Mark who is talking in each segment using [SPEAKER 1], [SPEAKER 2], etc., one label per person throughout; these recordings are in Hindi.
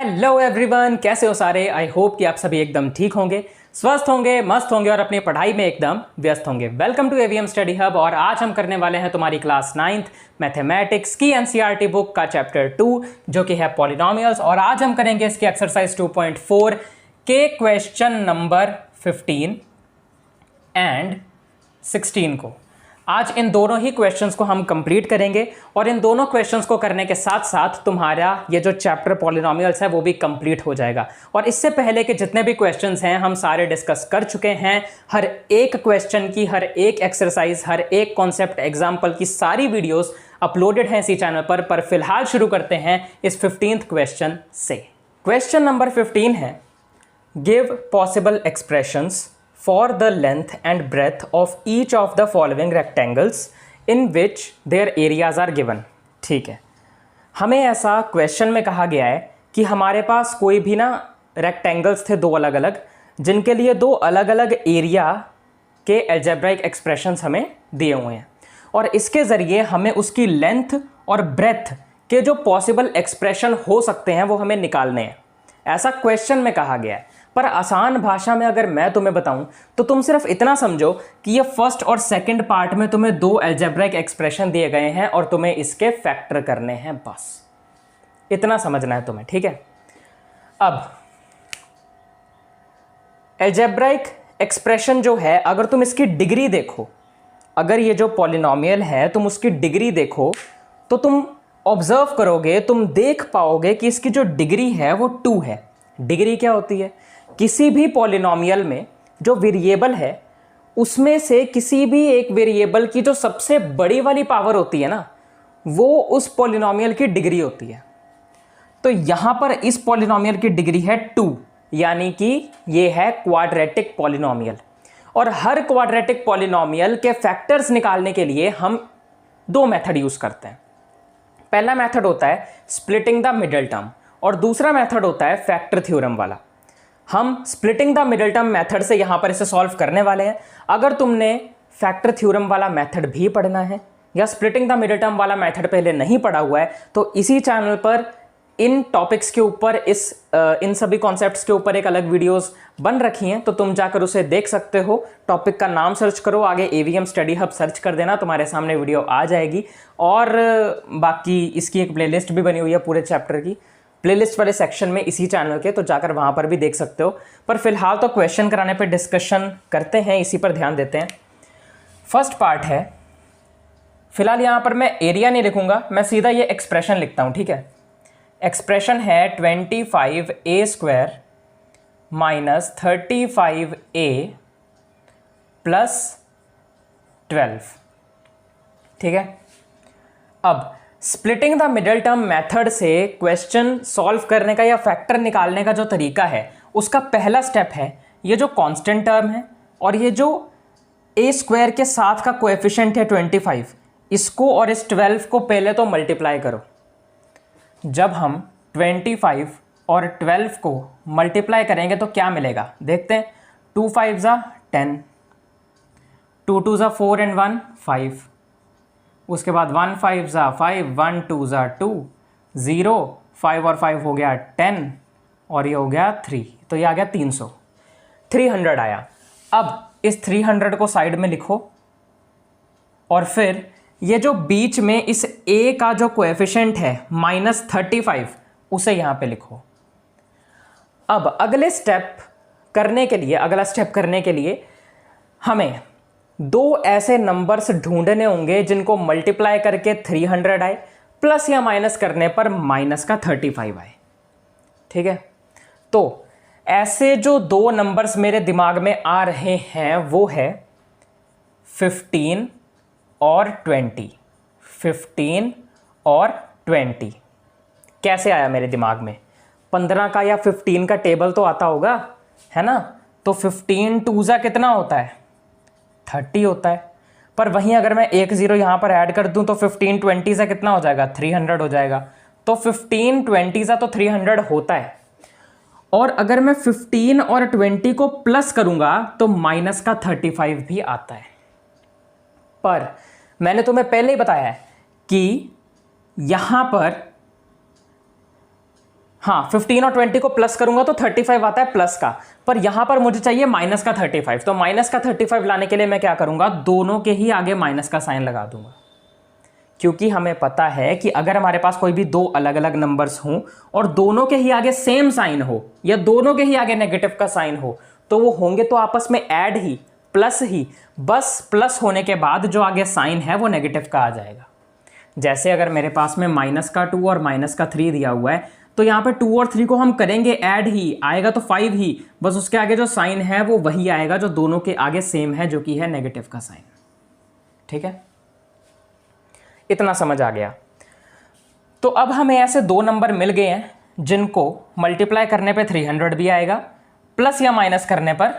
[SPEAKER 1] हेलो एवरीवन, कैसे हो सारे। आई होप कि आप सभी एकदम ठीक होंगे, स्वस्थ होंगे, मस्त होंगे और अपनी पढ़ाई में एकदम व्यस्त होंगे। Welcome to AVM study hub. और आज हम करने वाले हैं तुम्हारी क्लास 9th मैथमेटिक्स की एनसीईआरटी बुक का चैप्टर 2 जो कि है पॉलिनोमियल्स। और आज हम करेंगे इसकी एक्सरसाइज 2.4 के क्वेश्चन नंबर 15 एंड 16 को। आज इन दोनों ही क्वेश्चंस को हम कंप्लीट करेंगे और इन दोनों क्वेश्चंस को करने के साथ साथ तुम्हारा ये जो चैप्टर पॉलिनोमियल्स है वो भी कंप्लीट हो जाएगा। और इससे पहले के जितने भी क्वेश्चंस हैं हम सारे डिस्कस कर चुके हैं। हर एक क्वेश्चन की, हर एक एक्सरसाइज, हर एक कॉन्सेप्ट, एग्जाम्पल की सारी वीडियोस अपलोडेड हैं इसी चैनल पर फिलहाल शुरू करते हैं इस 15th क्वेश्चन से। क्वेश्चन नंबर 15 है, give possible expressions for the length and breadth of each of the following rectangles in which their areas are given। ठीक है, हमें ऐसा क्वेश्चन में कहा गया है कि हमारे पास कोई भी ना रेक्टेंगल्स थे दो अलग अलग, जिनके लिए दो अलग अलग एरिया के अलजेब्राइक एक्सप्रेशंस हमें दिए हुए हैं और इसके ज़रिए हमें उसकी लेंथ और ब्रेथ के जो पॉसिबल एक्सप्रेशन हो सकते हैं वो हमें निकालने हैं। ऐसा क्वेश्चन में कहा गया है। पर आसान भाषा में अगर मैं तुम्हें बताऊं तो तुम सिर्फ इतना समझो कि ये फर्स्ट और सेकंड पार्ट में तुम्हें दो अलजेब्राइक एक्सप्रेशन दिए गए हैं और तुम्हें इसके फैक्टर करने हैं, बस इतना समझना है तुम्हें। ठीक है, अब अलजेब्राइक एक्सप्रेशन जो है, अगर तुम इसकी डिग्री देखो, अगर ये जो पॉलिनोमियल है तुम उसकी डिग्री देखो तो तुम ऑब्जर्व करोगे, तुम देख पाओगे कि इसकी जो डिग्री है वो 2 है। डिग्री क्या होती है? किसी भी पॉलिनोमियल में जो वेरिएबल है उसमें से किसी भी एक वेरिएबल की जो सबसे बड़ी वाली पावर होती है ना, वो उस पॉलिनोमियल की डिग्री होती है। तो यहां पर इस पॉलिनोमियल की डिग्री है 2, यानी कि ये है क्वाड्रेटिक पॉलिनोमियल। और हर क्वाड्रेटिक पॉलिनोमियल के फैक्टर्स निकालने के लिए हम दो मेथड यूज करते हैं। पहला मेथड होता है स्प्लिटिंग द मिडिल टर्म और दूसरा मेथड होता है फैक्टर थ्योरम वाला। हम splitting the middle term method से यहां पर इसे सॉल्व करने वाले हैं। अगर तुमने फैक्टर थ्योरम वाला मेथड भी पढ़ना है या स्प्लिटिंग द मिडिल टर्म वाला मेथड पहले नहीं पढ़ा हुआ है तो इसी चैनल पर इन टॉपिक्स के ऊपर, इन सभी कॉन्सेप्ट्स के ऊपर एक अलग वीडियोस बन रखी हैं, तो तुम जाकर उसे देख सकते हो। टॉपिक का नाम सर्च करो, आगे एवीएम स्टडी हब सर्च कर देना, तुम्हारे सामने वीडियो आ जाएगी। और बाकी इसकी एक प्लेलिस्ट भी बनी हुई है पूरे चैप्टर की, प्लेलिस्ट वाले सेक्शन में इसी चैनल के, तो जाकर वहाँ पर भी देख सकते हो। पर फिलहाल तो क्वेश्चन कराने पे डिस्कशन करते हैं, इसी पर ध्यान देते हैं। फर्स्ट पार्ट है, फिलहाल यहाँ पर मैं एरिया नहीं लिखूंगा, मैं सीधा ये एक्सप्रेशन लिखता हूँ। ठीक है, एक्सप्रेशन है 25a² माइनस 35a प्लस 12। ठीक है, अब splitting the middle term method से क्वेश्चन सॉल्व करने का या फैक्टर निकालने का जो तरीका है उसका पहला स्टेप है ये जो कांस्टेंट टर्म है और ये जो a² के साथ का कोएफिशिएंट है 25, इसको और इस 12 को पहले तो मल्टीप्लाई करो। जब हम 25 और 12 को मल्टीप्लाई करेंगे तो क्या मिलेगा देखते हैं। 2 5 ज़ा 10, 2 2 ज़ा 4 एंड 1 5, उसके बाद 1 5 ज़ा 5, 1 2 ज़ा 2, 0, 5 और 5 हो गया 10 और ये हो गया 3, तो ये आ गया 300 आया। अब इस 300 को साइड में लिखो और फिर ये जो बीच में इस a का जो कोएफिशिएंट है -35 उसे यहाँ पे लिखो। अब अगला स्टेप करने के लिए हमें दो ऐसे नंबर्स ढूंढने होंगे जिनको मल्टीप्लाई करके 300 आए, प्लस या माइनस करने पर माइनस का 35 आए। ठीक है, तो ऐसे जो दो नंबर्स मेरे दिमाग में आ रहे हैं वो है 15 और 20। 15 और 20 कैसे आया मेरे दिमाग में? 15 का या 15 का टेबल तो आता होगा, है ना। तो 15 2 ज़ा कितना होता है? 30 होता है। पर वहीं अगर मैं एक 0 यहाँ पर ऐड कर दूं तो 15 20 ज़ा कितना हो जाएगा? 300 हो जाएगा। तो 15 20 ज़ा तो 300 होता है। और अगर मैं 15 और 20 को प्लस करूंगा तो माइनस का 35 भी आता है। पर मैंने तुम्हें पहले ही बताया है कि यहां पर हाँ 15 और 20 को प्लस करूंगा तो 35 आता है प्लस का, पर यहां पर मुझे चाहिए माइनस का 35। तो माइनस का 35 लाने के लिए मैं क्या करूंगा, दोनों के ही आगे माइनस का साइन लगा दूंगा, क्योंकि हमें पता है कि अगर हमारे पास कोई भी दो अलग अलग नंबर्स हों और दोनों के ही आगे सेम साइन हो या दोनों के ही आगे नेगेटिव का साइन हो तो वो होंगे तो आपस में ऐड ही, प्लस ही, बस प्लस होने के बाद जो आगे साइन है वो नेगेटिव का आ जाएगा। जैसे अगर मेरे पास में माइनस का 2 और माइनस का 3 दिया हुआ है तो यहाँ पे 2 और 3 को हम करेंगे ऐड ही, आएगा तो 5 ही, बस उसके आगे जो साइन है वो वही आएगा जो दोनों के आगे सेम है, जो कि है नेगेटिव का साइन। ठीक है, इतना समझ आ गया। तो अब हमें ऐसे दो नंबर मिल गए हैं जिनको मल्टीप्लाई करने पे 300 भी आएगा, प्लस या माइनस करने पर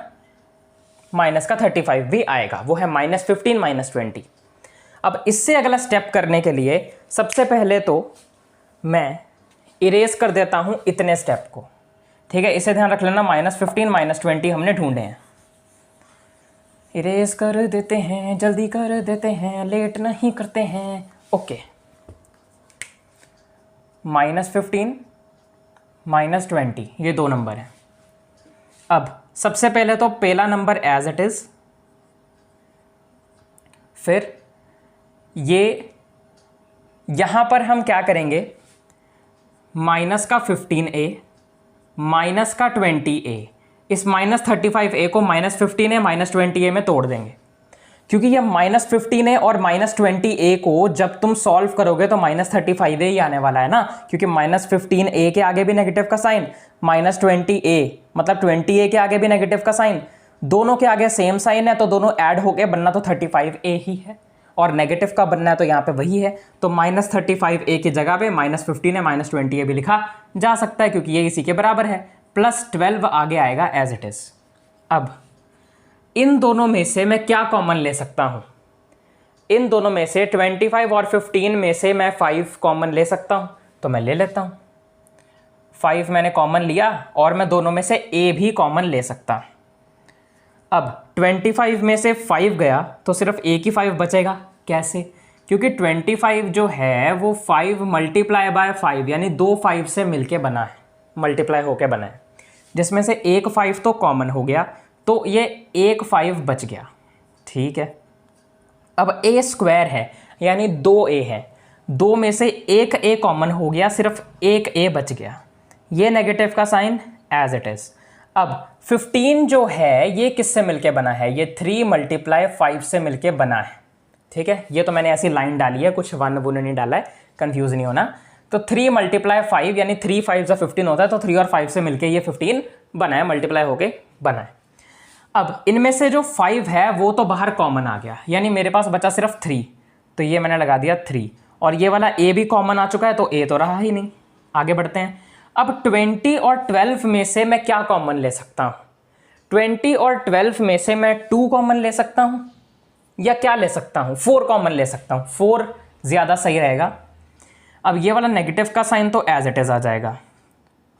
[SPEAKER 1] माइनस का 35 भी आएगा, वो है -15 -20। अब इससे अगला स्टेप करने के लिए सबसे पहले तो मैं इरेज कर देता हूं इतने स्टेप को। ठीक है, इसे ध्यान रख लेना, -15 -20 हमने ढूंढे हैं। इरेज कर देते हैं, जल्दी कर देते हैं, लेट नहीं करते हैं। ओके, -15 -20 ये दो नंबर हैं। अब सबसे पहले तो पहला नंबर एज इट इज, फिर ये यहां पर हम क्या करेंगे, माइनस का 15a माइनस का 20a, इस -35a को -15a -20a में तोड़ देंगे, क्योंकि ये -15a और -20a को जब तुम सॉल्व करोगे तो -35a ही आने वाला है ना, क्योंकि -15a के आगे भी नेगेटिव का साइन, -20a मतलब 20a के आगे भी नेगेटिव का साइन, दोनों के आगे सेम साइन है तो दोनों ऐड होके बनना तो 35a ही है, और नेगेटिव का बनना है तो यहाँ पे वही है। तो -35a की जगह पे -15 -20a भी लिखा जा सकता है, क्योंकि ये इसी के बराबर है, +12 आगे आएगा एज इट इज। अब इन दोनों में से मैं क्या कॉमन ले सकता हूं, इन दोनों में से 25 और 15 में से मैं 5 कॉमन ले सकता हूं, तो मैं ले लेता हूं। 5 मैंने कॉमन लिया और मैं दोनों में से a भी कॉमन ले सकता। अब 25 में से 5 गया तो सिर्फ एक ही 5 बचेगा। कैसे? क्योंकि 25 जो है वो 5 मल्टीप्लाई बाय 5 यानी 2 5 से मिलके बना है, मल्टीप्लाई होके बना है, जिसमें से एक 5 तो कॉमन हो गया, तो ये एक 5 बच गया। ठीक है, अब a स्क्वायर है यानी 2a है, 2 में से एक a कॉमन हो गया, सिर्फ एक a बच गया, ये नेगेटिव का साइन एज इट इज। अब 15 जो है ये किससे मिलके बना है, ये 3 मल्टीप्लाई 5 से मिलके बना है। ठीक है, ये तो मैंने ऐसी लाइन डाली है, कुछ वन वुन नहीं डाला है, कंफ्यूज नहीं होना। तो 3 मल्टीप्लाई 5 यानी 3 5 से 15 होता है, तो 3 और 5 से मिलके ये 15 बना है, मल्टीप्लाई होके बना है। अब इनमें से जो 5 है वो तो बाहर कॉमन आ गया, यानी मेरे पास बचा सिर्फ 3, तो ये मैंने लगा दिया 3, और ये वाला a भी कॉमन आ चुका है, तो a तो रहा ही नहीं। आगे बढ़ते हैं। अब 20 और 12 में से मैं क्या कॉमन ले सकता हूँ, 20 और 12 में से मैं 2 कॉमन ले सकता हूँ, या क्या ले सकता हूँ, 4 कॉमन ले सकता हूँ, 4 ज़्यादा सही रहेगा। अब ये वाला नेगेटिव का साइन तो एज इट इज आ जाएगा,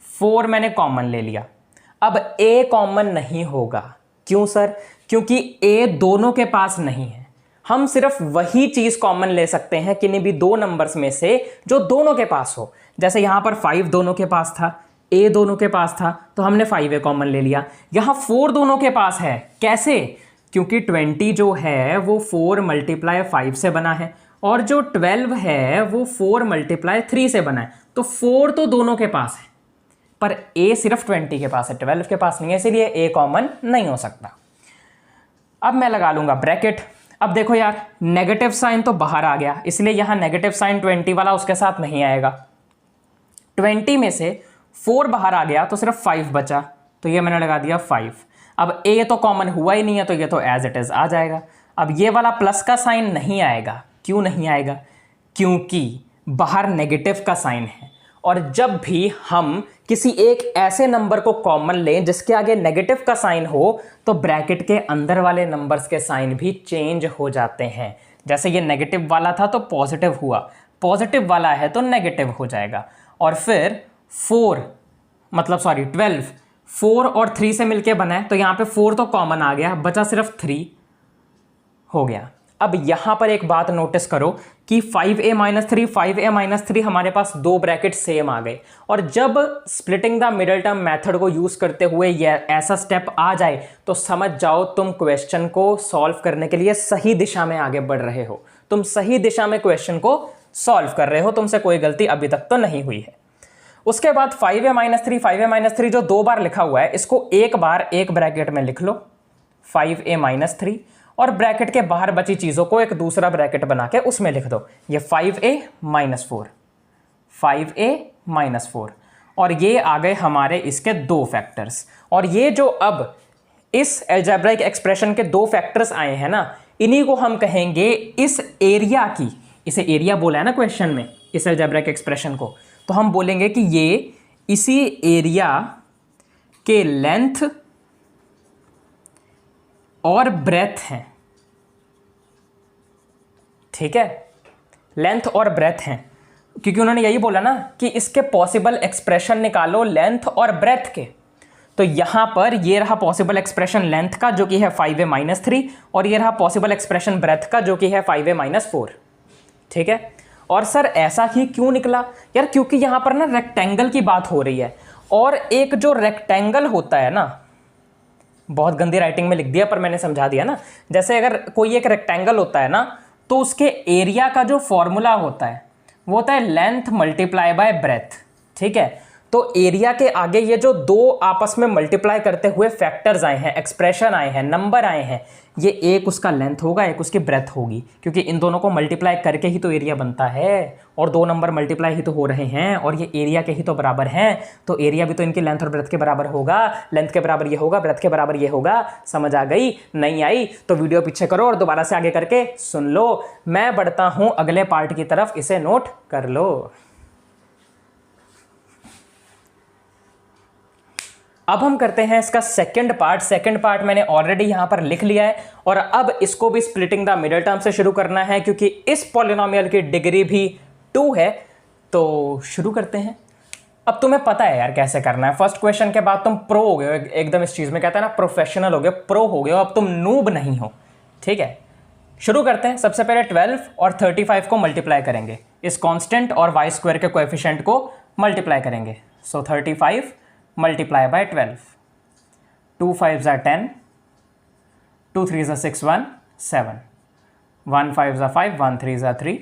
[SPEAKER 1] 4 मैंने कॉमन ले लिया। अब a कॉमन नहीं होगा, क्यों सर? क्योंकि a दोनों के पास नहीं है। हम सिर्फ वही चीज कॉमन ले सकते हैं किन्हीं भी दो नंबर्स में से जो दोनों के पास हो। जैसे यहां पर 5 दोनों के पास था, a दोनों के पास था, तो हमने 5a कॉमन ले लिया। यहां 4 दोनों के पास है, कैसे? क्योंकि 20 जो है वो 4 मल्टीप्लाई 5 से बना है, और जो 12 है वो 4 मल्टीप्लाई 3 से बना है, तो 4 तो दोनों के पास है, पर a सिर्फ 20 के पास है, 12 के पास नहीं है, इसलिए a कॉमन नहीं हो सकता। अब मैं लगा लूंगा ब्रैकेट। अब देखो यार, नेगेटिव साइन तो बाहर आ गया, इसलिए यहां नेगेटिव साइन 20 वाला उसके साथ नहीं आएगा। 20 में से 4 बाहर आ गया तो सिर्फ 5 बचा, तो ये मैंने लगा दिया 5। अब a तो कॉमन हुआ ही नहीं है, तो ये तो एज इट इज आ जाएगा। अब ये वाला प्लस का साइन नहीं आएगा, क्यों नहीं आएगा? क्योंकि बाहर नेगेटिव का साइन है, और जब भी हम किसी एक ऐसे नंबर को कॉमन लें जिसके आगे नेगेटिव का साइन हो, तो ब्रैकेट के अंदर वाले नंबर्स के साइन भी चेंज हो जाते हैं। जैसे ये नेगेटिव वाला था तो पॉजिटिव हुआ, पॉजिटिव वाला है तो नेगेटिव हो जाएगा। और फिर 12 4 और 3 से मिलके बना है, तो यहाँ पे 4 तो कॉमन आ गया, बचा सिर्फ 3 हो गया। अब यहाँ पर एक बात नोटिस करो कि 5a-3 5a-3 हमारे पास दो ब्रैकेट सेम आ गए। और जब splitting the middle term method को यूज़ करते हुए ये ऐसा स्टेप आ जाए तो समझ जाओ तुम क्वेश्चन को सॉल्व करने के लिए सही दिशा में आगे बढ़ रहे हो, तुम सही दिशा में क्वेश्चन को सॉल्व कर रहे हो, तुमसे कोई गलती अभी तक तो नहीं हुई है। उसके बाद 5a-3 जो दो बार लिखा हुआ है इसको एक बार एक ब्रैकेट में लिख लो 5a-3, और ब्रैकेट के बाहर बची चीज़ों को एक दूसरा ब्रैकेट बना के उसमें लिख दो, ये 5a-4 5a-4, और ये आ गए हमारे इसके दो फैक्टर्स। और ये जो अब इस अलजेब्राइक एक्सप्रेशन के दो फैक्टर्स आए हैं ना, इन्हीं को हम कहेंगे इस एरिया की, इसे एरिया बोला है ना क्वेश्चन में इस अलजेब्राइक एक्सप्रेशन को, तो हम बोलेंगे कि ये इसी एरिया के लेंथ और ब्रेथ हैं। ठीक है, लेंथ और ब्रेथ हैं, क्योंकि उन्होंने यही बोला ना कि इसके पॉसिबल एक्सप्रेशन निकालो लेंथ और ब्रेथ के। तो यहां पर ये रहा पॉसिबल एक्सप्रेशन लेंथ का जो कि है 5a-3, और ये रहा पॉसिबल एक्सप्रेशन ब्रेथ का जो कि है 5a-4। ठीक है, और सर ऐसा ही क्यों निकला यार? क्योंकि यहां पर ना रेक्टेंगल की बात हो रही है, और एक जो रेक्टेंगल होता है ना, बहुत गंदी राइटिंग में लिख दिया पर मैंने समझा दिया ना, जैसे अगर कोई एक रेक्टेंगल होता है ना तो उसके एरिया का जो फॉर्मूला होता है वो होता है लेंथ मल्टीप्लाई बाय ब्रेथ। ठीक है, तो एरिया के आगे ये जो दो आपस में मल्टीप्लाई करते हुए फैक्टर्स आए हैं, एक्सप्रेशन आए हैं, नंबर आए हैं, ये एक उसका लेंथ होगा, एक उसकी ब्रेथ होगी, क्योंकि इन दोनों को मल्टीप्लाई करके ही तो एरिया बनता है, और दो नंबर मल्टीप्लाई ही तो हो रहे हैं, और ये एरिया के ही तो बराबर हैं, तो एरिया भी तो इनकी लेंथ और ब्रेथ के बराबर होगा, लेंथ के बराबर ये होगा, ब्रेथ के बराबर ये होगा। समझ आ गई? नहीं आई तो वीडियो पीछे करो और दोबारा से आगे करके सुन लो। मैं बढ़ता हूं अगले पार्ट की तरफ, इसे नोट कर लो। अब हम करते हैं इसका सेकंड पार्ट मैंने ऑलरेडी यहां पर लिख लिया है, और अब इसको भी स्प्लिटिंग द मिडिल टर्म से शुरू करना है, क्योंकि इस पॉलिनोमियल की डिग्री भी 2 है। तो शुरू करते हैं। अब तुम्हें पता है यार कैसे करना है। फर्स्ट क्वेश्चन के बाद तुम प्रो हो गए हो एकदम इस चीज में, कहते हैं ना प्रोफेशनल हो गए, प्रो हो गए हो, अब तुम नूब नहीं हो। ठीक है, शुरू करते हैं। सबसे पहले 12 और 35 को मल्टीप्लाई करेंगे, इस कांस्टेंट और वाई स्क्वायर के कोएफिशिएंट को मल्टीप्लाई करेंगे। सो 35 multiply by 12, 2 5s are 10, 2 3s are 6 1 7, 1 5s are 5, 1 3s are 3,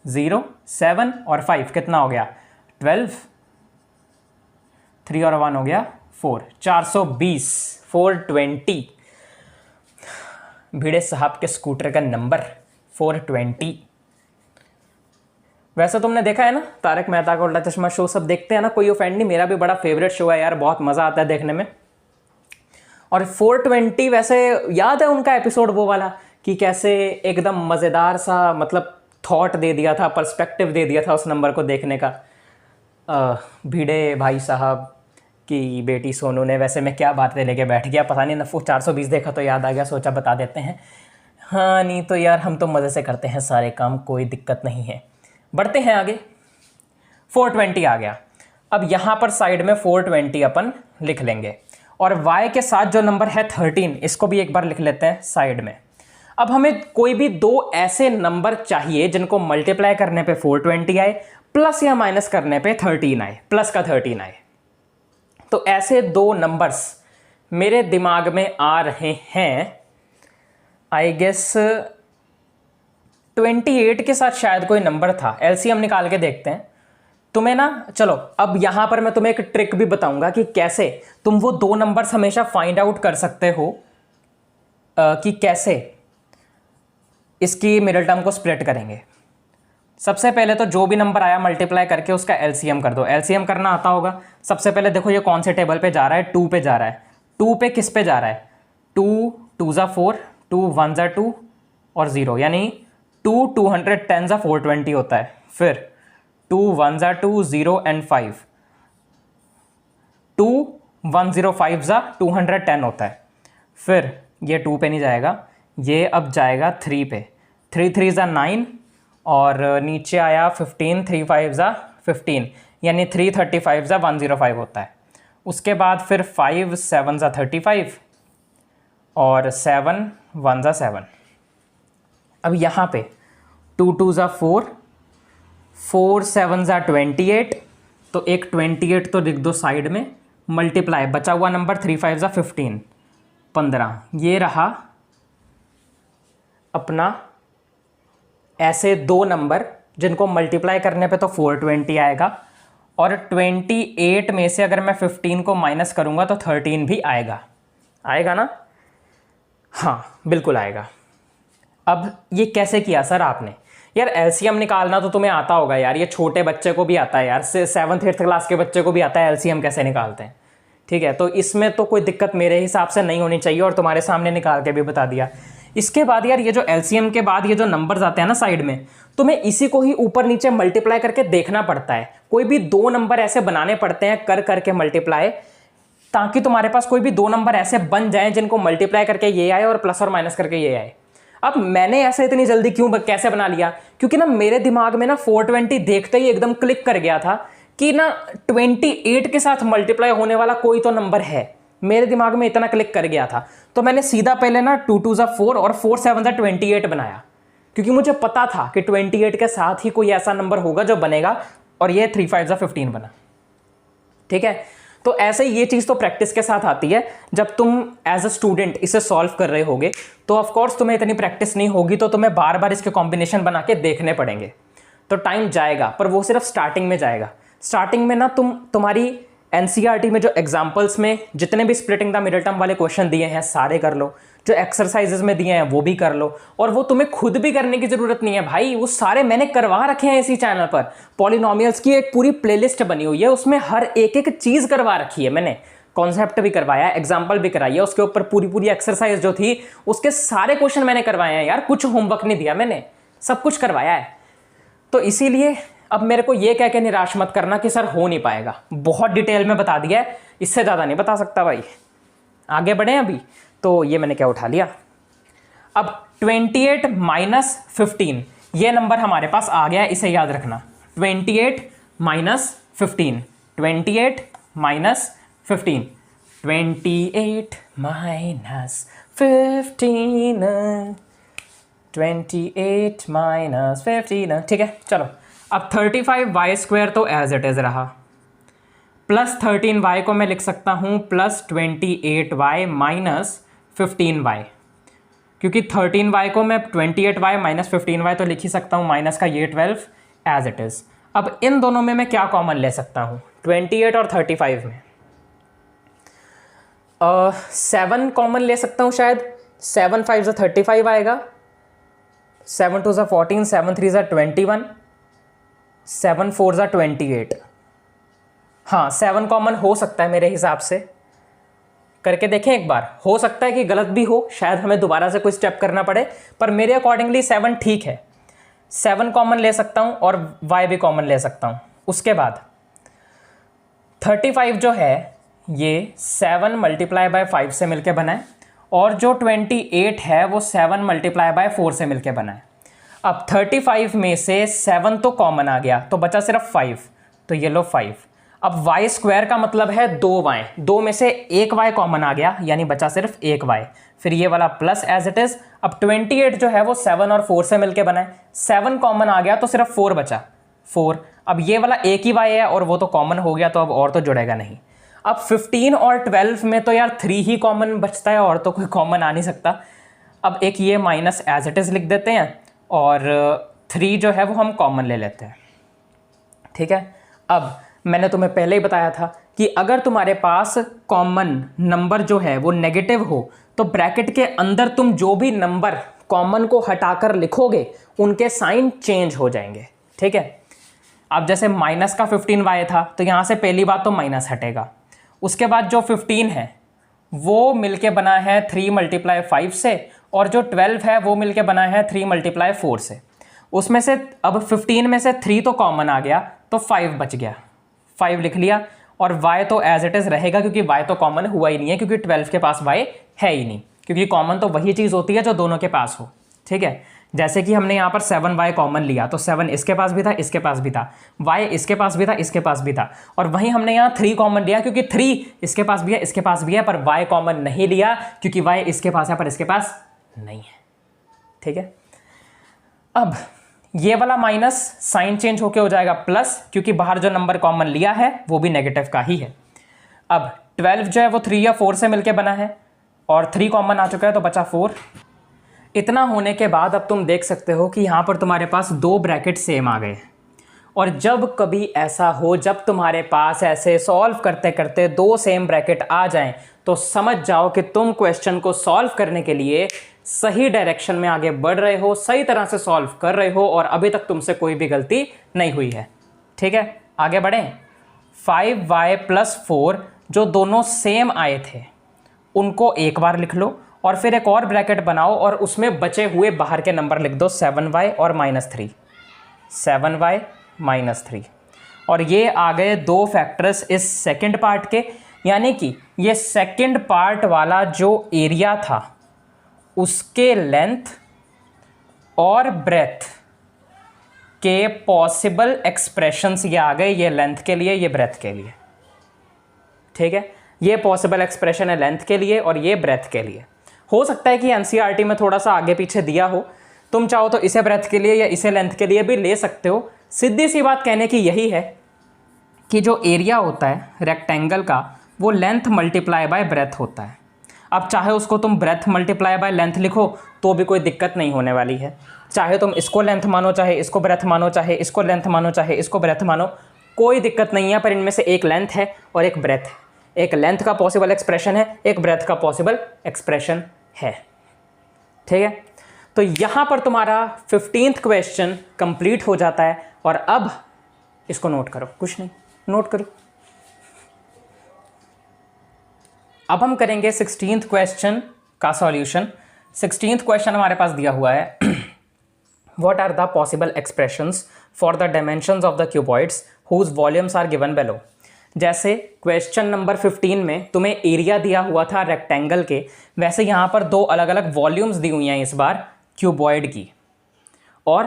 [SPEAKER 1] 0 7 और 5 कितना हो गया? 12, 3 और 1 हो गया 4, 420, 420 भिड़े साहब के स्कूटर का नंबर 420। वैसे तुमने देखा है ना तारक मेहता का उल्टा चश्मा शो, सब देखते हैं ना, कोई ऑफेंड नहीं, मेरा भी बड़ा फेवरेट शो है यार, बहुत मज़ा आता है देखने में। और 420 वैसे याद है उनका एपिसोड वो वाला कि कैसे एकदम मज़ेदार सा मतलब थॉट दे दिया था, पर्सपेक्टिव दे दिया था उस नंबर को देखने का भिड़े भाई साहब की बेटी सोनू ने। वैसे मैं क्या बातें लेके बैठ गया, पता नहीं, 420 देखा तो याद आ गया, सोचा बता देते हैं। हाँ नहीं तो यार हम तो मज़े से करते हैं सारे काम, कोई दिक्कत नहीं है। बढ़ते हैं आगे। 420 आ गया। अब यहाँ पर साइड में 420 अपन लिख लेंगे, और y के साथ जो नंबर है 13 इसको भी एक बार लिख लेते हैं साइड में। अब हमें कोई भी दो ऐसे नंबर चाहिए जिनको मल्टीप्लाई करने पे 420 आए, प्लस या माइनस करने पे 13 आए, प्लस का 13 आए। तो ऐसे दो नंबर्स मेरे दिमाग में आ रहे हैं, आई गेस 28 के साथ शायद कोई नंबर था, एलसीएम निकाल के देखते हैं। तुम्हें ना चलो अब यहां पर मैं तुम्हें एक ट्रिक भी बताऊंगा कि कैसे तुम वो दो नंबर्स हमेशा फाइंड आउट कर सकते हो कि कैसे इसकी मिडिल टर्म को स्प्लिट करेंगे। सबसे पहले तो जो भी नंबर आया मल्टीप्लाई करके उसका एलसीएम कर दो। एलसीएम करना आता होगा। सबसे पहले देखो ये कौन से टेबल पे जा रहा है, 2 पे जा रहा है। 2 पे किस पे जा रहा है? 2 2 4, 2 1 2 और 0, यानी 2 210 420 होता है। फिर 2 1 2 0 एंड 5, 2 105 210 होता है। फिर ये 2 पे नहीं जाएगा, ये अब जाएगा 3 पे। 3 3 9 और नीचे आया 15, 3 5 15, यानी 335 105 होता है। उसके बाद फिर 5 7 35 और 7 1 7। अब यहाँ पे 2 2 ज़ा 4, 4 7 ज़ा 28, तो एक 28 तो लिख दो साइड में, मल्टीप्लाई बचा हुआ नंबर 3 5 ज़ा 15, 15। ये रहा अपना ऐसे दो नंबर जिनको मल्टीप्लाई करने पे तो 420 आएगा, और 28 में से अगर मैं 15 को माइनस करूंगा तो 13 भी आएगा। आएगा ना? हाँ बिल्कुल आएगा। अब ये कैसे किया सर आपने? यार एलसीएम निकालना तो तुम्हें आता होगा यार, ये छोटे बच्चे को भी आता है यार, 7th 8th क्लास के बच्चे को भी आता है एलसीएम कैसे निकालते हैं। ठीक है, तो इसमें तो कोई दिक्कत मेरे हिसाब से नहीं होनी चाहिए, और तुम्हारे सामने निकाल के भी बता दिया। इसके बाद यार ये जो एलसीएम के बाद ये जो नंबर्स आते हैं ना साइड में, तुम्हें इसी को ही ऊपर नीचे मल्टीप्लाई करके देखना पड़ता है। कोई भी दो नंबर ऐसे बनाने पड़ते हैं कर करके मल्टीप्लाई, ताकि तुम्हारे पास कोई भी दो नंबर ऐसे बन जाएं जिनको मल्टीप्लाई करके ये आए और प्लस और माइनस करके ये आए। अब मैंने ऐसे इतनी जल्दी कैसे बना लिया? क्योंकि ना मेरे दिमाग में ना 420 देखते ही एकदम क्लिक कर गया था कि ना 28 के साथ मल्टीप्लाई होने वाला कोई तो नंबर है। मेरे दिमाग में इतना क्लिक कर गया था, तो मैंने सीधा पहले ना 2 2 ज़ा 4 और 4 7 ज़ा 28 बनाया, क्योंकि मुझे पता था कि 28 के साथ ही कोई ऐसा नंबर होगा जो बनेगा, और ये 3 5 ज़ा 15 बना। ठीक है, तो ऐसे ये चीज़ तो प्रैक्टिस के साथ आती है। जब तुम एज अ स्टूडेंट इसे सॉल्व कर रहे होगे तो ऑफ कोर्स तुम्हें इतनी प्रैक्टिस नहीं होगी, तो तुम्हें बार बार इसके कॉम्बिनेशन बना के देखने पड़ेंगे, तो टाइम जाएगा, पर वो सिर्फ स्टार्टिंग में जाएगा। स्टार्टिंग में ना तुम्हारी एनसीईआरटी में जो एग्जाम्पल्स में जितने भी स्प्लिटिंग द मिडिल टर्म वाले क्वेश्चन दिए हैं सारे कर लो, जो एक्सरसाइजेज में दिए हैं वो भी कर लो, और वो तुम्हें खुद भी करने की जरूरत नहीं है भाई, वो सारे मैंने करवा रखे हैं इसी चैनल पर। पॉलिनोमियल्स की एक पूरी प्लेलिस्ट बनी हुई है, उसमें हर एक एक चीज करवा रखी है मैंने, कॉन्सेप्ट भी करवाया है, एग्जाम्पल भी कराई है, उसके ऊपर पूरी पूरी एक्सरसाइज जो थी उसके सारे क्वेश्चन मैंने करवाए हैं यार, कुछ होमवर्क नहीं दिया मैंने, सब कुछ करवाया है। तो इसीलिए अब मेरे को ये कह के निराश मत करना कि सर हो नहीं पाएगा, बहुत डिटेल में बता दिया है, इससे ज़्यादा नहीं बता सकता भाई। आगे बढ़े अभी, तो ये मैंने क्या उठा लिया। अब 28 माइनस 15 ये नंबर हमारे पास आ गया है, इसे याद रखना। 28 माइनस 15, 28 माइनस 15, 28 माइनस 15, 28 माइनस 15। ठीक है, चलो अब 35y² तो एज इट इज़ रहा, प्लस 13y को मैं लिख सकता हूँ प्लस 28y माइनस 15y, क्योंकि 13y को मैं 28y माइनस 15y तो लिख ही सकता हूँ, माइनस का ये 12 एज इट इज़। अब इन दोनों में मैं क्या कॉमन ले सकता हूँ? 28 और 35 में 7 कॉमन ले सकता हूँ शायद। 7 5 ज़ा 35 आएगा, 7 2 ज़ा 14, 7 3 ज़ा 21, 7 4 ज़ा 28। हाँ 7 कॉमन हो सकता है मेरे हिसाब से, करके देखें एक बार, हो सकता है कि गलत भी हो, शायद हमें दोबारा से कोई स्टेप करना पड़े, पर मेरे अकॉर्डिंगली 7 ठीक है। 7 कॉमन ले सकता हूँ और y भी कॉमन ले सकता हूँ। उसके बाद 35 जो है ये 7 मल्टीप्लाई बाय 5 से मिलके बना है, और जो 28 है वो 7 मल्टीप्लाई बाय 4 से मिलके बना है। अब 35 में से 7 तो कॉमन आ गया, तो बचा सिर्फ 5, तो ये लो 5। अब y² का मतलब है 2y, 2 में से एक y कॉमन आ गया, यानी बचा सिर्फ एक y, फिर ये वाला प्लस एज इट इज। अब 28 जो है वो 7 और 4 से मिलके बना है, 7 कॉमन आ गया तो सिर्फ 4 बचा, 4। अब ये वाला एक ही y है और वो तो कॉमन हो गया, तो अब और तो जुड़ेगा नहीं। अब 15 और 12 में तो यार 3 ही कॉमन बचता है, और तो कोई कॉमन आ नहीं सकता। अब एक ये माइनस एज इट इज लिख देते हैं, और 3 जो है वो हम कॉमन ले लेते हैं। ठीक है, अब मैंने तुम्हें पहले ही बताया था कि अगर तुम्हारे पास कॉमन नंबर जो है वो नेगेटिव हो, तो ब्रैकेट के अंदर तुम जो भी नंबर कॉमन को हटाकर लिखोगे उनके साइन चेंज हो जाएंगे। ठीक है, अब जैसे माइनस का 15y था, तो यहाँ से पहली बात तो माइनस हटेगा। उसके बाद जो 15 है वो मिलके बना है 3 मल्टीप्लाई 5 से, और जो 12 है वो मिलके बना है 3 मल्टीप्लाई 4 से। उसमें से अब 15 में से 3 तो कॉमन आ गया, तो 5 बच गया, 5 लिख लिया, और y तो एज इट इज रहेगा, क्योंकि y तो कॉमन हुआ ही नहीं है, क्योंकि 12 के पास y है ही नहीं, क्योंकि कॉमन तो वही चीज़ होती है जो दोनों के पास हो। ठीक है, जैसे कि हमने यहाँ पर 7y कॉमन लिया, तो 7 इसके पास भी था, इसके पास भी था, y इसके पास भी था, इसके पास भी था, और वहीं हमने यहाँ 3 कॉमन लिया, क्योंकि 3 इसके पास भी है, इसके पास भी है, पर y कॉमन नहीं लिया, क्योंकि y इसके पास है पर इसके पास नहीं है। ठीक है, अब ये वाला माइनस साइन चेंज होके हो जाएगा प्लस, क्योंकि बाहर जो नंबर कॉमन लिया है वो भी नेगेटिव का ही है। अब 12 जो है वो 3 या 4 से मिलके बना है और 3 कॉमन आ चुका है तो बचा 4। इतना होने के बाद अब तुम देख सकते हो कि यहाँ पर तुम्हारे पास 2 ब्रैकेट सेम आ गए। और जब कभी ऐसा हो, जब तुम्हारे पास ऐसे सॉल्व करते करते 2 सेम ब्रैकेट आ जाएं, तो समझ जाओ कि तुम क्वेश्चन को सॉल्व करने के लिए सही डायरेक्शन में आगे बढ़ रहे हो, सही तरह से सॉल्व कर रहे हो और अभी तक तुमसे कोई भी गलती नहीं हुई है। ठीक है, आगे बढ़ें। 5y + 4 जो दोनों सेम आए थे उनको एक बार लिख लो और फिर एक और ब्रैकेट बनाओ और उसमें बचे हुए बाहर के नंबर लिख दो 7y और -3, 7y -3। और ये आ गए 2 फैक्टर्स इस सेकंड पार्ट के, यानी कि ये सेकंड पार्ट वाला जो एरिया था उसके लेंथ और ब्रेथ के पॉसिबल एक्सप्रेशंस ये आ गए, ये लेंथ के लिए, ये ब्रेथ के लिए। ठीक है, ये पॉसिबल एक्सप्रेशन है लेंथ के लिए और ये ब्रेथ के लिए। हो सकता है कि एनसीईआरटी में थोड़ा सा आगे पीछे दिया हो, तुम चाहो तो इसे ब्रेथ के लिए या इसे लेंथ के लिए भी ले सकते हो। सीधी सी बात कहने की यही है कि जो एरिया होता है रेक्टेंगल का वो लेंथ मल्टीप्लाई बाय ब्रेथ होता है। अब चाहे उसको तुम ब्रेथ मल्टीप्लाई बाय लेंथ लिखो तो भी कोई दिक्कत नहीं होने वाली है, चाहे तुम इसको लेंथ मानो, चाहे इसको ब्रेथ मानो, चाहे इसको लेंथ मानो, चाहे इसको ब्रेथ मानो, कोई दिक्कत नहीं है। पर इनमें से एक लेंथ है और एक ब्रेथ है, एक लेंथ का पॉसिबल एक्सप्रेशन है, एक ब्रेथ का पॉसिबल एक्सप्रेशन है। ठीक है, तो यहां पर तुम्हारा 15th क्वेश्चन कंप्लीट हो जाता है। और अब इसको नोट करो, कुछ नहीं, नोट करो। अब हम करेंगे 16th क्वेश्चन का सॉल्यूशन। 16th क्वेश्चन हमारे पास दिया हुआ है what are the possible expressions for the dimensions of the cuboids whose volumes are given below. जैसे क्वेश्चन नंबर 15 में तुम्हें एरिया दिया हुआ था रेक्टेंगल के, वैसे यहाँ पर 2 अलग अलग वॉल्यूम्स दी हुई हैं इस बार क्यूबॉइड की। और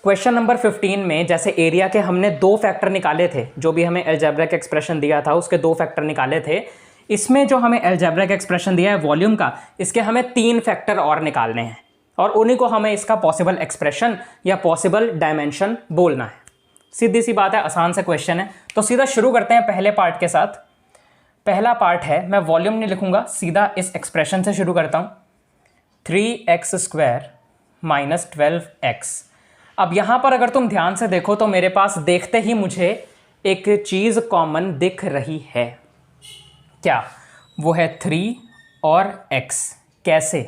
[SPEAKER 1] क्वेश्चन नंबर 15 में जैसे एरिया के हमने 2 फैक्टर निकाले थे, जो भी हमें अलजेब्रिक एक्सप्रेशन दिया था उसके 2 फैक्टर निकाले थे। इसमें जो हमें अलजेब्रिक एक्सप्रेशन दिया है वॉल्यूम का, इसके हमें 3 फैक्टर और निकालने हैं और उन्हीं को हमें इसका पॉसिबल एक्सप्रेशन या पॉसिबल डायमेंशन बोलना है। सीधी सी बात है, आसान से क्वेश्चन है। तो सीधा शुरू करते हैं पहले पार्ट के साथ। पहला पार्ट है, मैं वॉल्यूम नहीं लिखूंगा, सीधा इस एक्सप्रेशन से शुरू करता हूं, 3x² - 12x। अब यहां पर अगर तुम ध्यान से देखो तो मेरे पास देखते ही मुझे एक चीज कॉमन दिख रही है। क्या? वो है 3 और x। कैसे?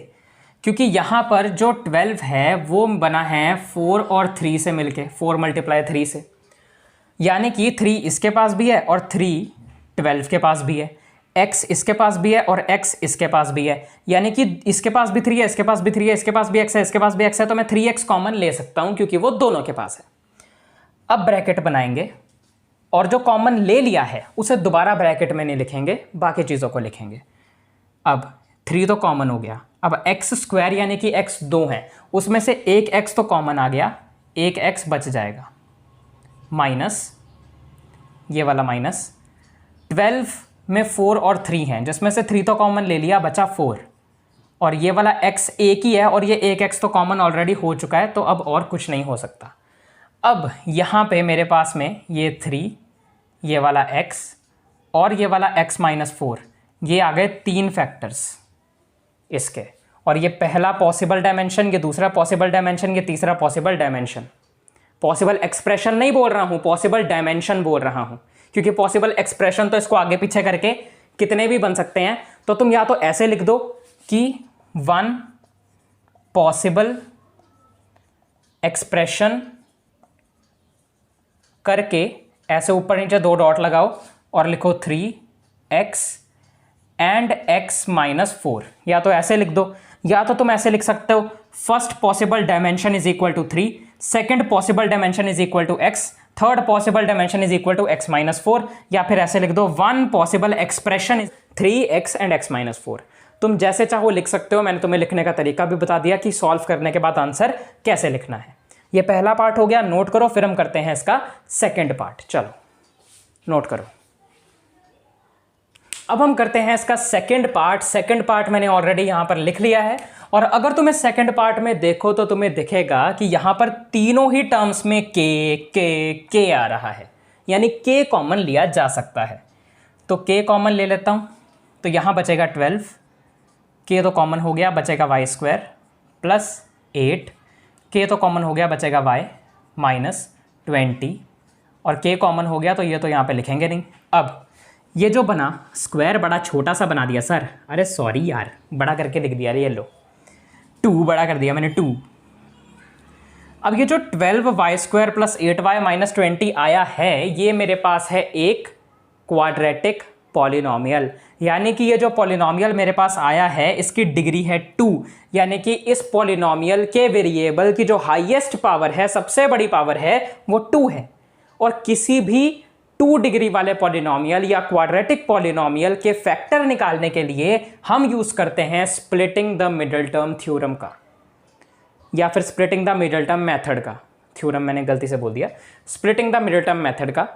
[SPEAKER 1] क्योंकि यहां पर जो 12 है वो बना है 4 और 3 से मिलके, 4 × 3 से, यानी कि 3 इसके पास भी है और 3 12 के पास भी है, x इसके पास भी है और x इसके पास भी है, यानी कि इसके पास भी 3 है, इसके पास भी 3 है, इसके पास भी x है, इसके पास भी x है, तो मैं 3x कॉमन ले सकता हूं क्योंकि वो दोनों के पास है। अब ब्रैकेट बनाएंगे और जो कॉमन ले लिया है उसे दोबारा ब्रैकेट में नहीं लिखेंगे, बाकी चीज़ों को लिखेंगे। अब 3 तो कॉमन हो गया, अब x² यानी कि x 2 है, उसमें से एक x तो कॉमन आ गया, एक x बच जाएगा, माइनस ये वाला माइनस 12 में 4 और 3 हैं, जिसमें से 3 तो कॉमन ले लिया, बचा 4 और ये वाला x एक ही है और ये एक x तो कॉमन ऑलरेडी हो चुका है, तो अब और कुछ नहीं हो सकता। अब यहाँ पे मेरे पास में ये 3, ये वाला x और ये वाला x - 4, ये आ गए 3 फैक्टर्स इसके, और ये पहला पॉसिबल डायमेंशन, ये दूसरा पॉसिबल डायमेंशन, ये तीसरा पॉसिबल डायमेंशन। पॉसिबल एक्सप्रेशन नहीं बोल रहा हूँ, पॉसिबल डायमेंशन बोल रहा हूँ, क्योंकि पॉसिबल एक्सप्रेशन तो इसको आगे पीछे करके कितने भी बन सकते हैं। तो तुम या तो ऐसे लिख दो कि 1 पॉसिबल एक्सप्रेशन करके ऐसे ऊपर नीचे 2 डॉट लगाओ और लिखो 3x एंड x - 4, या तो ऐसे लिख दो, या तो तुम ऐसे लिख सकते हो first possible dimension is equal to 3, second possible dimension is equal to x, third possible dimension is equal to x - 4, या फिर ऐसे लिख दो 1 possible expression is 3x and x - 4। तुम जैसे चाहो लिख सकते हो, मैंने तुम्हें लिखने का तरीका भी बता दिया कि सॉल्व करने के बाद आंसर कैसे लिखना है। ये पहला पार्ट हो गया, नोट करो, फिर हम करते हैं इसका सेकेंड पार्ट। चलो नोट करो। अब हम करते हैं इसका सेकंड पार्ट। सेकंड पार्ट मैंने ऑलरेडी यहाँ पर लिख लिया है, और अगर तुम्हें सेकंड पार्ट में देखो तो तुम्हें दिखेगा कि यहाँ पर तीनों ही टर्म्स में के आ रहा है, यानी के कॉमन लिया जा सकता है। तो के कॉमन ले लेता हूँ, तो यहाँ बचेगा 12, के तो कॉमन हो गया, बचेगा वाई स्क्वायर प्लस 8, के तो कॉमन हो गया, बचेगा वाई माइनस 20, और के कॉमन हो गया तो ये तो यहाँ पे लिखेंगे नहीं। अब ये जो बना, स्क्वायर बड़ा छोटा सा बना दिया सर, अरे सॉरी यार, बड़ा करके लिख दिया, ये लो 2 बड़ा कर दिया मैंने 2। अब ये जो 12y square plus 8y minus 20 आया है, ये मेरे पास है एक क्वाड्रेटिक पॉलिनोमियल, यानी कि ये जो पॉलिनोमियल मेरे पास आया है इसकी डिग्री है 2, यानी कि इस पॉलिनोमियल के वेरिएबल की जो हाईएस्ट पावर है, सबसे बड़ी पावर है, वो 2 है। और किसी भी 2 डिग्री वाले पॉलिनोमियल या क्वाड्रेटिक पॉलिनोमियल के फैक्टर निकालने के लिए हम यूज करते हैं splitting the middle term theorem का, या फिर splitting the middle term method का। थ्योरम मैंने गलती से बोल दिया, splitting the middle term method का।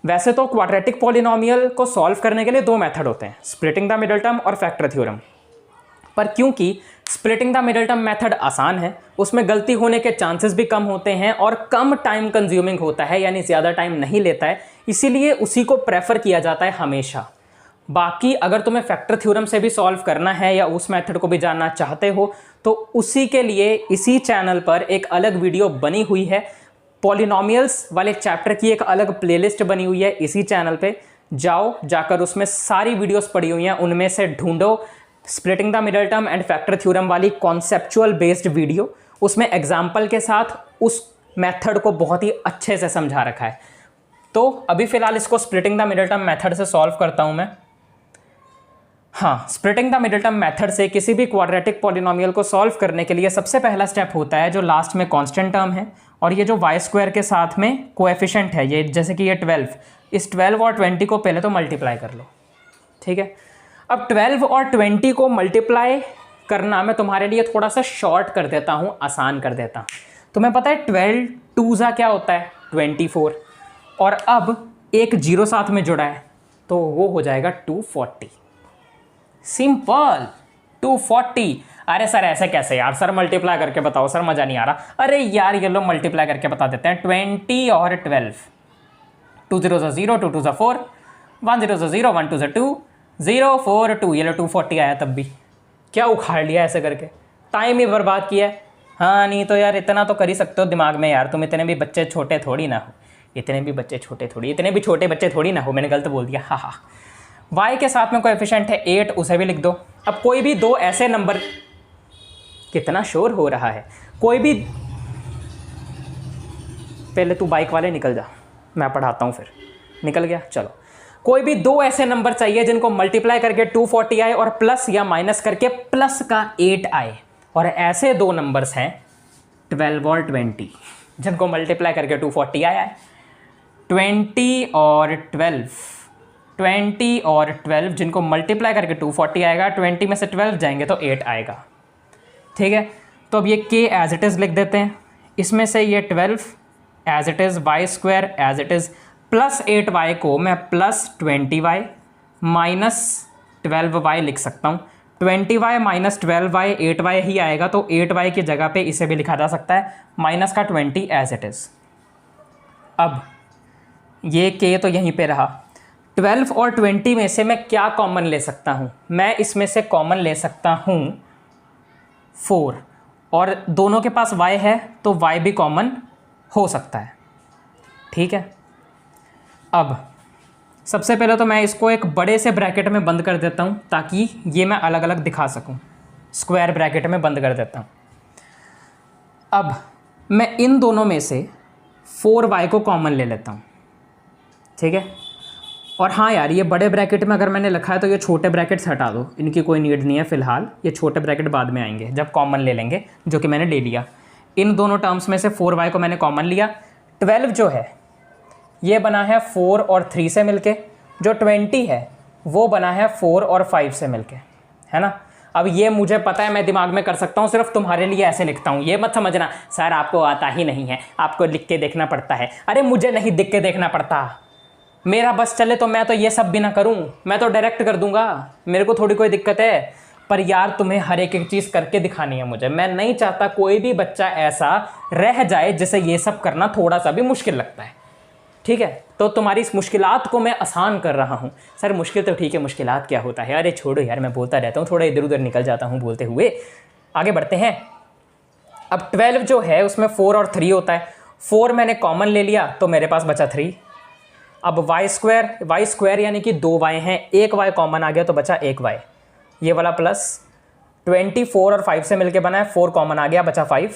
[SPEAKER 1] वैसे तो क्वाड्रेटिक पॉलिनोमियल को सॉल्व करने के लिए 2 मेथड होते हैं, स्प्लिटिंग द मिडिल टर्म और फैक्टर थ्योरम। पर क्योंकि splitting the middle term method आसान है, उसमें गलती होने के चांसेस भी कम होते हैं और कम टाइम कंज्यूमिंग होता है, यानी ज़्यादा टाइम नहीं लेता है, इसीलिए उसी को प्रेफर किया जाता है हमेशा। बाकी अगर तुम्हें फैक्टर थ्योरम से भी सॉल्व करना है या उस मेथड को भी जानना चाहते हो तो उसी के लिए इसी चैनल पर एक अलग वीडियो बनी हुई है, पॉलिनोमियल्स वाले चैप्टर की एक अलग प्लेलिस्ट बनी हुई है इसी चैनल पे। जाओ, जाकर उसमें सारी वीडियोस पड़ी हुई हैं, उनमें से ढूंढो splitting the middle term and factor theorem वाली कॉन्सेप्चुअल बेस्ड वीडियो। उसमें एग्जाम्पल के साथ उस मेथड को बहुत ही अच्छे से समझा रखा है। तो अभी फ़िलहाल इसको splitting the middle term method से सॉल्व करता हूँ मैं। हाँ, splitting the middle term method से किसी भी क्वाड्रेटिक पॉलिनोमियल को सॉल्व करने के लिए सबसे पहला स्टेप होता है जो लास्ट में कांस्टेंट टर्म है, और ये जो वाई स्क्वायर के साथ में कोएफिशिएंट है, ये जैसे कि ये 12, इस 12 और 20 को पहले तो मल्टीप्लाई कर लो। ठीक है, अब 12 और 20 को मल्टीप्लाई करना मैं तुम्हारे लिए थोड़ा सा शॉर्ट कर देता हूँ, आसान कर देता हूँ। तुम्हें पता है 12 2 क्या होता है, 24, और अब एक जीरो साथ में जुड़ा है तो वो हो जाएगा 240। सिंपल, 240। अरे सर ऐसे कैसे यार, सर मल्टीप्लाई करके बताओ, सर मज़ा नहीं आ रहा। अरे यार ये लो मल्टीप्लाई करके बता देते हैं, 20 और 12, 2 0 0, 2 2 4, 1 0 0, 1 2 2, 0 4 2, ये लो 240 आया। तब भी क्या उखाड़ लिया ऐसे करके, टाइम ही बर्बाद किया है। हाँ नहीं तो यार इतना तो कर ही सकते हो दिमाग में यार, तुम इतने भी बच्चे छोटे थोड़ी ना हो, इतने भी छोटे बच्चे थोड़ी ना हो, मैंने गलत बोल दिया। हाँ, y के साथ में कोएफिशिएंट है 8, उसे भी लिख दो। अब कोई भी 2 ऐसे नंबर, कितना शोर हो रहा है, कोई भी, पहले तू बाइक वाले निकल जा, मैं पढ़ाता हूँ फिर। निकल गया, चलो। कोई भी 2 ऐसे नंबर चाहिए जिनको मल्टीप्लाई करके 240 आए और प्लस या माइनस करके प्लस का 8 आए, और ऐसे 2 नंबर्स हैं 12 और 20 जिनको मल्टीप्लाई करके 240 आया है। 20 और 12 जिनको मल्टीप्लाई करके 240 आएगा, 20 में से 12 जाएंगे तो 8 आएगा। ठीक है, तो अब ये k एज इट इज़ लिख देते हैं, इसमें से ये 12 as it is, y square as it is, plus 8y को मैं प्लस 20y माइनस 12y लिख सकता हूँ। 20y माइनस 12y 8y ही आएगा, तो 8y की जगह पे इसे भी लिखा जा सकता है, माइनस का 20 एज इट इज़। अब ये k तो यहीं पे रहा। 12 और 20 में से मैं क्या कॉमन ले सकता हूँ, मैं इसमें से कॉमन ले सकता हूँ 4, और दोनों के पास y है तो y भी कॉमन हो सकता है। ठीक है, अब सबसे पहले तो मैं इसको एक बड़े से ब्रैकेट में बंद कर देता हूँ ताकि ये मैं अलग अलग दिखा सकूँ। स्क्वायर ब्रैकेट में बंद कर देता हूँ। अब मैं इन दोनों में से 4y को कॉमन ले लेता हूँ। ठीक है, और हाँ यार ये बड़े ब्रैकेट में अगर मैंने लिखा है तो ये छोटे ब्रैकेट्स हटा दो, इनकी कोई नीड नहीं है फ़िलहाल, ये छोटे ब्रैकेट बाद में आएंगे जब कॉमन ले लेंगे, जो कि मैंने ले लिया। इन दोनों टर्म्स में से 4y को मैंने कॉमन लिया। 12 जो है ये बना है 4 और 3 से मिलके, जो 20 है वो बना है 4 और 5 से मिलके, है ना। अब ये मुझे पता है, मैं दिमाग में कर सकता हूँ, सिर्फ तुम्हारे लिए ऐसे लिखता हूँ। ये मत समझना सर आपको आता ही नहीं है, आपको लिख के देखना पड़ता है। अरे मुझे नहीं लिख के देखना पड़ता, मेरा बस चले तो मैं तो ये सब भी ना करूं, मैं तो डायरेक्ट कर दूंगा, मेरे को थोड़ी कोई दिक्कत है। पर यार तुम्हें हर एक एक चीज़ करके दिखानी है मुझे। मैं नहीं चाहता कोई भी बच्चा ऐसा रह जाए जिसे ये सब करना थोड़ा सा भी मुश्किल लगता है। ठीक है, तो तुम्हारी इस मुश्किलात को मैं आसान कर रहा हूँ। सर मुश्किल तो ठीक है, मुश्किलात क्या होता है? अरे छोड़ो यार, मैं बोलता रहता हूँ, थोड़ा इधर उधर निकल जाता हूँ बोलते हुए। आगे बढ़ते हैं। अब 12 जो है उसमें 4 और 3 होता है। 4 मैंने कॉमन ले लिया तो मेरे पास बचा 3। अब वाई स्क्वायर यानी कि 2 वाई हैं, एक वाई कॉमन आ गया तो बचा 1 वाई। ये वाला प्लस 24 और 5 से मिलके बना है, 4 कॉमन आ गया, बचा 5।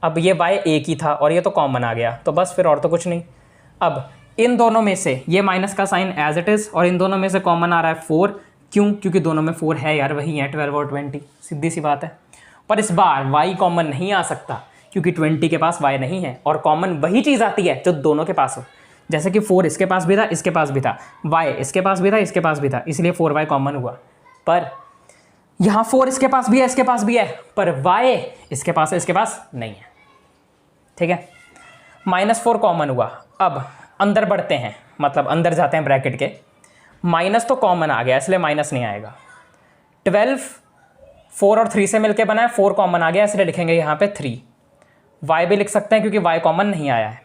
[SPEAKER 1] अब ये वाई एक ही था और ये तो कॉमन आ गया, तो बस फिर और तो कुछ नहीं। अब इन दोनों में से ये माइनस का साइन एज इट इज़, और इन दोनों में से कॉमन आ रहा है 4। क्यों? क्योंकि दोनों में 4 है यार, वही है 12 और 20, सीधी सी बात है। पर इस बार y कॉमन नहीं आ सकता क्योंकि 20 के पास y नहीं है, और कॉमन वही चीज़ आती है जो दोनों के पास हो। जैसे कि 4 इसके पास भी था, इसके पास भी था, y इसके पास भी था, इसके पास भी था, इसलिए 4y कॉमन हुआ। पर यहाँ 4 इसके पास भी है, इसके पास भी है, पर y इसके पास है, इसके पास नहीं है। ठीक है, -4 कॉमन हुआ। अब अंदर बढ़ते हैं, मतलब अंदर जाते हैं ब्रैकेट के। माइनस तो कॉमन आ गया इसलिए माइनस नहीं आएगा। 12 4 और 3 से मिलके बना है, 4 कॉमन आ गया इसलिए लिखेंगे यहाँ पे 3। y भी लिख सकते हैं क्योंकि y कॉमन नहीं आया है।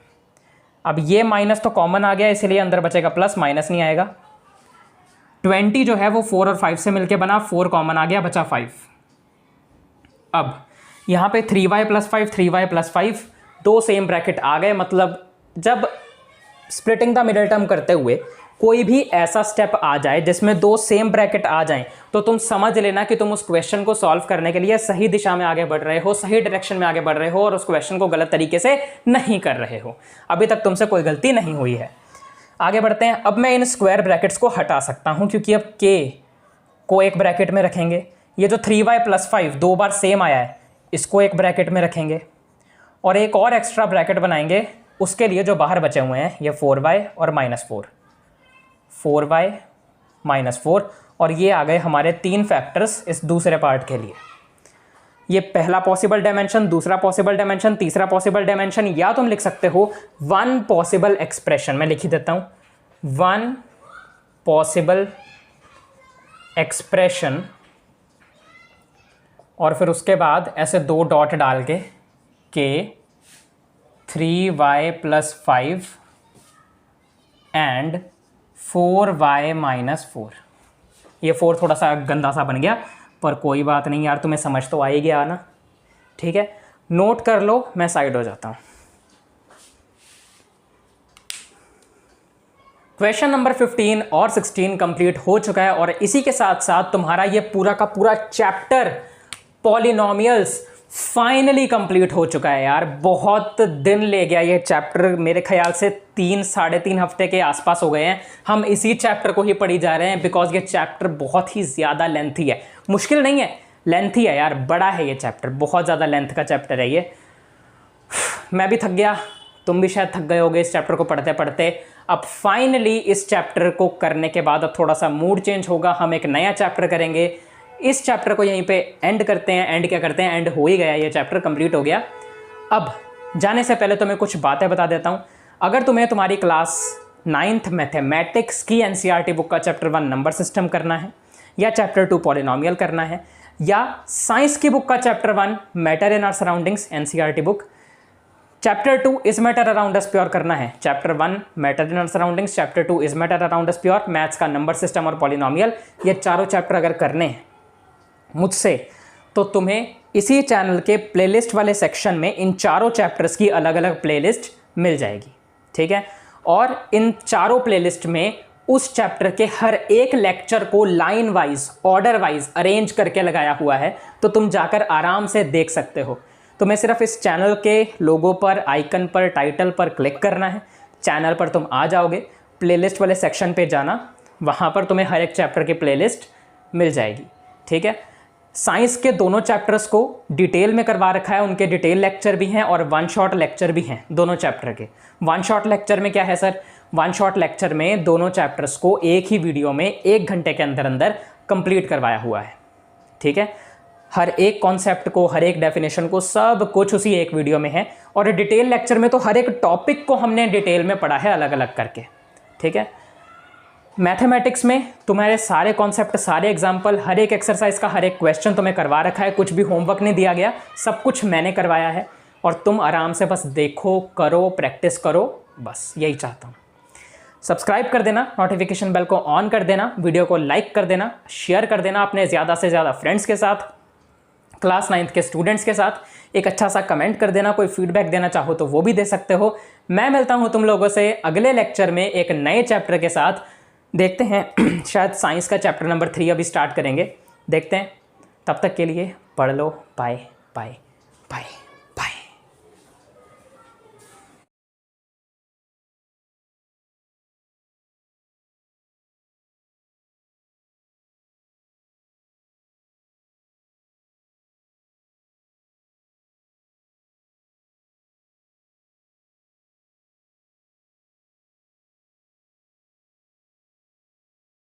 [SPEAKER 1] अब ये माइनस तो कॉमन आ गया इसलिए अंदर बचेगा प्लस, माइनस नहीं आएगा। 20 जो है वो 4 और 5 से मिलके बना, 4 कॉमन आ गया, बचा 5। अब यहाँ पे 3y + 5, 3y + 5, दो सेम ब्रैकेट आ गए। मतलब जब स्प्लिटिंग द मिडिल टर्म करते हुए कोई भी ऐसा स्टेप आ जाए जिसमें दो सेम ब्रैकेट आ जाएं, तो तुम समझ लेना कि तुम उस क्वेश्चन को सॉल्व करने के लिए सही दिशा में आगे बढ़ रहे हो, सही डायरेक्शन में आगे बढ़ रहे हो, और उस क्वेश्चन को गलत तरीके से नहीं कर रहे हो। अभी तक तुमसे कोई गलती नहीं हुई है। आगे बढ़ते हैं। अब मैं इन स्क्वायर ब्रैकेट्स को हटा सकता हूं क्योंकि अब k को एक ब्रैकेट में रखेंगे। ये जो 3y + 5 दो बार सेम आया है, इसको एक ब्रैकेट में रखेंगे और एक और एक्स्ट्रा ब्रैकेट बनाएंगे उसके लिए जो बाहर बचे हुए हैं, ये 4y और -4, 4y -4, और ये आ गए हमारे 3 फैक्टर्स इस दूसरे पार्ट के लिए। ये पहला पॉसिबल डायमेंशन, दूसरा पॉसिबल डायमेंशन, तीसरा पॉसिबल डायमेंशन, या तुम लिख सकते हो 1 पॉसिबल एक्सप्रेशन। मैं लिख ही देता हूँ, 1 पॉसिबल एक्सप्रेशन, और फिर उसके बाद ऐसे 2 डॉट डाल के 3y + 5 एंड 4y -4। ये 4 थोड़ा सा गंदा सा बन गया, पर कोई बात नहीं यार, तुम्हें समझ तो आ ही गया ना। ठीक है, नोट कर लो, मैं साइड हो जाता हूँ। क्वेश्चन नंबर 15 और 16 कंप्लीट हो चुका है, और इसी के साथ साथ तुम्हारा ये पूरा का पूरा चैप्टर पॉलिनोमियल्स फाइनली कंप्लीट हो चुका है। यार बहुत दिन ले गया ये चैप्टर, मेरे ख्याल से 3-3.5 हफ्ते के आसपास हो गए हैं हम इसी चैप्टर को ही पढ़ी जा रहे हैं, बिकॉज ये चैप्टर बहुत ही ज़्यादा लेंथी है। मुश्किल नहीं है, लेंथी है यार, बड़ा है ये चैप्टर, बहुत ज़्यादा लेंथ का चैप्टर है ये। मैं भी थक गया, तुम भी शायद थक गए होगे इस चैप्टर को पढ़ते पढ़ते। अब फाइनली इस चैप्टर को करने के बाद अब थोड़ा सा मूड चेंज होगा, हम एक नया चैप्टर करेंगे। इस चैप्टर को यहीं पे एंड करते हैं। एंड क्या करते हैं, एंड हो ही गया, ये चैप्टर कंप्लीट हो गया। अब जाने से पहले तो मैं कुछ बातें बता देता हूँ। अगर तुम्हें तुम्हारी क्लास 9th मैथमेटिक्स की एनसीईआरटी बुक का चैप्टर 1 नंबर सिस्टम करना है, या चैप्टर 2 पॉलिनोमियल करना है, या साइंस की बुक का chapter 1 matter in our surroundings NCERT book, chapter 2 is matter around us pure करना है, chapter 1 matter in our surroundings, chapter 2 is matter around us pure, maths का नंबर सिस्टम और पॉलिनोमियल, ये चारों चैप्टर अगर करने हैं मुझसे, तो तुम्हें इसी चैनल के प्लेलिस्ट वाले सेक्शन में इन चारों चैप्टर्स की अलग अलग प्लेलिस्ट मिल जाएगी। ठीक है, और इन चारों प्लेलिस्ट में उस चैप्टर के हर एक लेक्चर को line wise, order wise arrange करके लगाया हुआ है, तो तुम जाकर आराम से देख सकते हो। तुम्हें सिर्फ इस चैनल के लोगो पर, आइकन पर, टाइटल पर क्लिक करना है, चैनल पर तुम आ जाओगे, प्लेलिस्ट वाले सेक्शन पे जाना, वहाँ पर तुम्हें हर एक चैप्टर की प्लेलिस्ट मिल जाएगी। ठीक है, साइंस के दोनों चैप्टर्स को डिटेल में करवा रखा है, उनके डिटेल लेक्चर भी हैं और 1 शॉट लेक्चर भी हैं दोनों चैप्टर के। 1 शॉट लेक्चर में क्या है सर, 1 शॉट लेक्चर में दोनों चैप्टर्स को एक ही वीडियो में 1 घंटे के अंदर अंदर कंप्लीट करवाया हुआ है। ठीक है, हर एक कॉन्सेप्ट को, हर एक डेफिनेशन को, सब कुछ उसी एक वीडियो में है। और डिटेल लेक्चर में तो हर एक टॉपिक को हमने डिटेल में पढ़ा है अलग अलग करके। ठीक है। मैथमेटिक्स में तुम्हारे सारे कॉन्सेप्ट, सारे एग्जाम्पल, हर एक एक्सरसाइज का हर एक क्वेश्चन तुम्हें करवा रखा है, कुछ भी होमवर्क नहीं दिया गया, सब कुछ मैंने करवाया है और तुम आराम से बस देखो, करो, प्रैक्टिस करो, बस यही चाहता हूँ। सब्सक्राइब कर देना, नोटिफिकेशन बेल को ऑन कर देना, वीडियो को लाइक कर देना, शेयर कर देना अपने ज़्यादा से ज़्यादा फ्रेंड्स के साथ, क्लास 9th के स्टूडेंट्स के साथ। एक अच्छा सा कमेंट कर देना, कोई फीडबैक देना चाहो तो वो भी दे सकते हो। मैं मिलता हूँ तुम लोगों से अगले लेक्चर में एक नए चैप्टर के साथ। देखते हैं शायद साइंस का चैप्टर नंबर 3 अभी स्टार्ट करेंगे, देखते हैं। तब तक के लिए पढ़ लो। Bye bye bye.